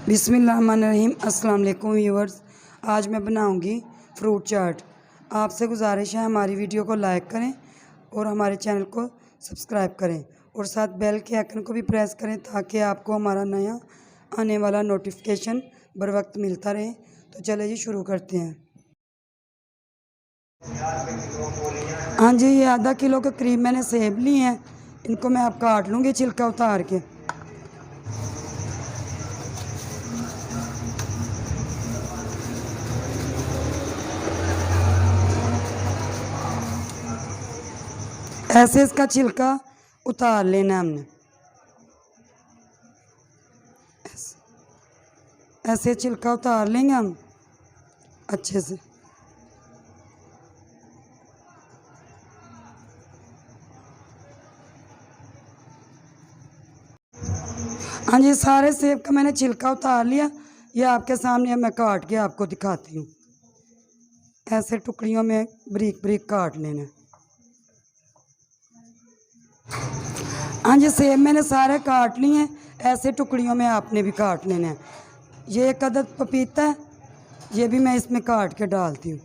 बिस्मिल्लाहिर्रहमानिर्रहीम। अस्सलाम वालेकुम व्यूअर्स। आज मैं बनाऊंगी फ्रूट चाट। आपसे गुजारिश है हमारी वीडियो को लाइक करें और हमारे चैनल को सब्सक्राइब करें और साथ बेल के आइकन को भी प्रेस करें ताकि आपको हमारा नया आने वाला नोटिफिकेशन बर वक्त मिलता रहे। तो चले जी शुरू करते हैं। हाँ जी, ये आधा किलो के करीब मैंने सेब लिए हैं। इनको मैं अब काट लूँगी छिलका उतार के। ऐसे इसका छिलका उतार लेना हमने। ऐसे छिलका उतार लेंगे हम अच्छे से। हाँ जी, सारे सेब का मैंने छिलका उतार लिया। ये आपके सामने मैं काट के आपको दिखाती हूँ। ऐसे टुकड़ियों में बारीक बारीक काट लेना। हाँ जी, सेब मैंने सारे काट लिए हैं। ऐसे टुकड़ियों में आपने भी काट लेना है। ये एक अदद पपीता है, ये भी मैं इसमें काट के डालती हूँ।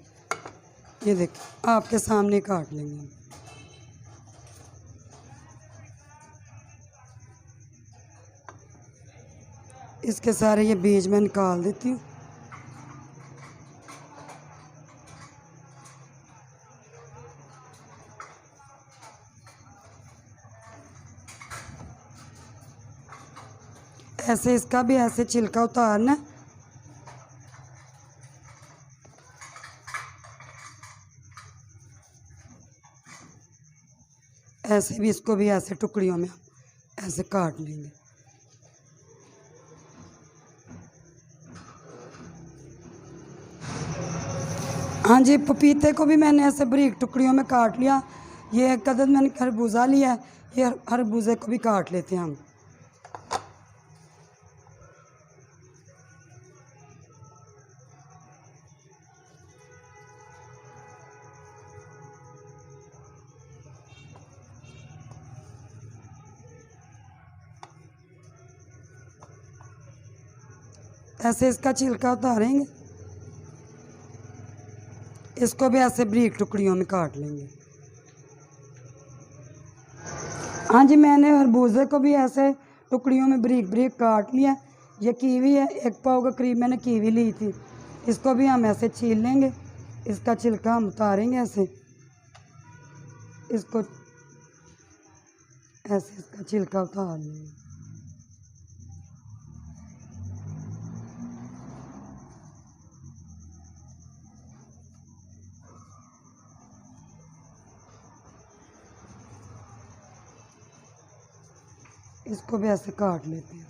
ये देखिए आपके सामने काट लेंगे। इसके सारे ये बीज मैं निकाल देती हूँ। ऐसे इसका भी ऐसे छिलका उतारना। ऐसे भी इसको भी ऐसे टुकड़ियों में ऐसे काट लेंगे। हाँ जी, पपीते को भी मैंने ऐसे बारीक टुकड़ियों में काट लिया। ये एक अदद मैंने खरबूजा लिया है, ये खरबूजे को भी काट लेते हैं हम। ऐसे इसका छिलका उतारेंगे। इसको भी ऐसे बारीक टुकड़ियों में काट लेंगे। हाँ जी, मैंने खरबूजे को भी ऐसे टुकड़ियों में बारीक बारीक काट लिया। ये कीवी है, 1 पाव के करीब मैंने कीवी ली थी। इसको भी हम ऐसे छील लेंगे। इसका छिलका हम उतारेंगे ऐसे। इसको ऐसे इसका छिलका उतार लेंगे। इसको भी ऐसे काट लेते हैं।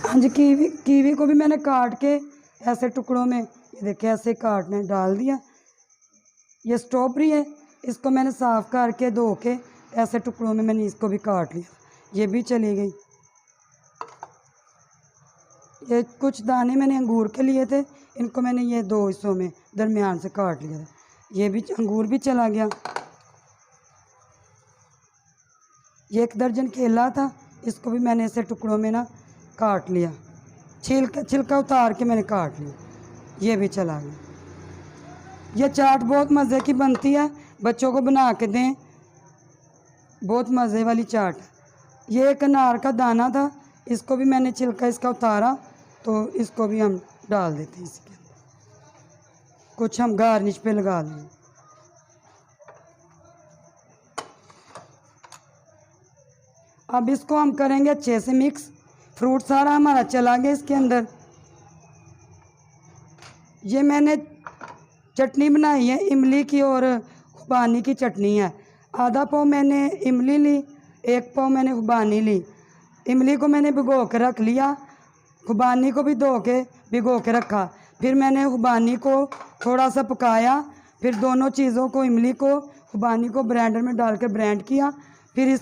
हाँ जी, कीवी को भी मैंने काट के ऐसे टुकड़ों में, ये देखिए ऐसे काटने डाल दिया। ये स्ट्रॉबेरी है, इसको मैंने साफ़ करके धो के ऐसे टुकड़ों में मैंने इसको भी काट लिया। ये भी चली गई। ये कुछ दाने मैंने अंगूर के लिए थे, इनको मैंने ये 2 हिस्सों में दरमियान से काट लिया था। ये भी अंगूर भी चला गया। ये 1 दर्जन केला था, इसको भी मैंने ऐसे टुकड़ों में ना काट लिया। छिलका उतार के मैंने काट लिया। ये भी चला गया। ये चाट बहुत मज़े की बनती है, बच्चों को बना के दें, बहुत मज़े वाली चाट है। ये एक अनार का दाना था, इसको भी मैंने छिलका इसका उतारा, तो इसको भी हम डाल देते हैं इसके अंदर। कुछ हम गार्निश पे लगा लें। अब इसको हम करेंगे अच्छे से मिक्स। फ्रूट सारा हमारा चला गया इसके अंदर। ये मैंने चटनी बनाई है इमली की और खुबानी की चटनी है। आधा पाव मैंने इमली ली, 1 पाव मैंने खुबानी ली। इमली को मैंने भिगो के रख लिया, खुबानी को भी धो के भिगो के रखा। फिर मैंने खुबानी को थोड़ा सा पकाया, फिर दोनों चीज़ों को, इमली को खुबानी को ब्लेंडर में डाल के ब्लेंड किया। फिर इस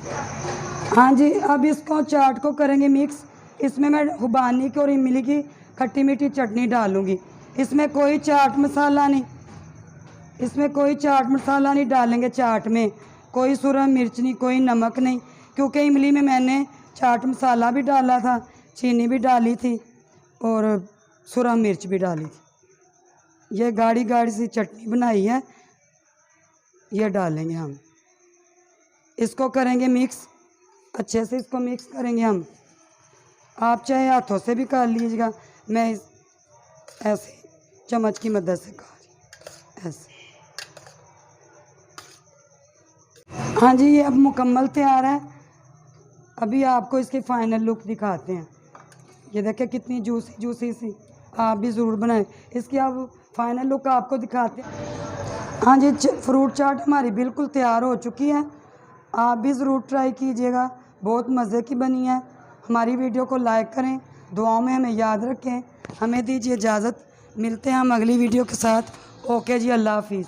हाँ जी, अब इसको चाट को करेंगे मिक्स। इसमें मैं खुबानी की और इमली की खट्टी मीठी चटनी डालूँगी। इसमें कोई चाट मसाला नहीं, इसमें कोई चाट मसाला नहीं डालेंगे, चाट में कोई सुरख मिर्च नहीं, कोई नमक नहीं, क्योंकि इमली में मैंने चाट मसाला भी डाला था, चीनी भी डाली थी और सुरख मिर्च भी डाली थी। ये गाढ़ी गाढ़ी सी चटनी बनाई है, ये डालेंगे हम। इसको करेंगे मिक्स, अच्छे से इसको मिक्स करेंगे हम। आप चाहे हाथों से भी कर लीजिएगा, मैं ऐसे चम्मच की मदद से कर ऐसे। हाँ जी, ये अब मुकम्मल तैयार है। अभी आपको इसकी फ़ाइनल लुक दिखाते हैं। ये देखिए कितनी जूसी जूसी सी, आप भी ज़रूर बनाएं। इसकी अब फाइनल लुक आपको दिखाते हैं। हाँ जी, फ्रूट चाट हमारी बिल्कुल तैयार हो चुकी है, आप भी ज़रूर ट्राई कीजिएगा, बहुत मज़े की बनी है। हमारी वीडियो को लाइक करें, दुआओं में हमें याद रखें। हमें दीजिए इजाज़त, मिलते हैं हम अगली वीडियो के साथ। ओके जी, अल्लाह हाफिज़।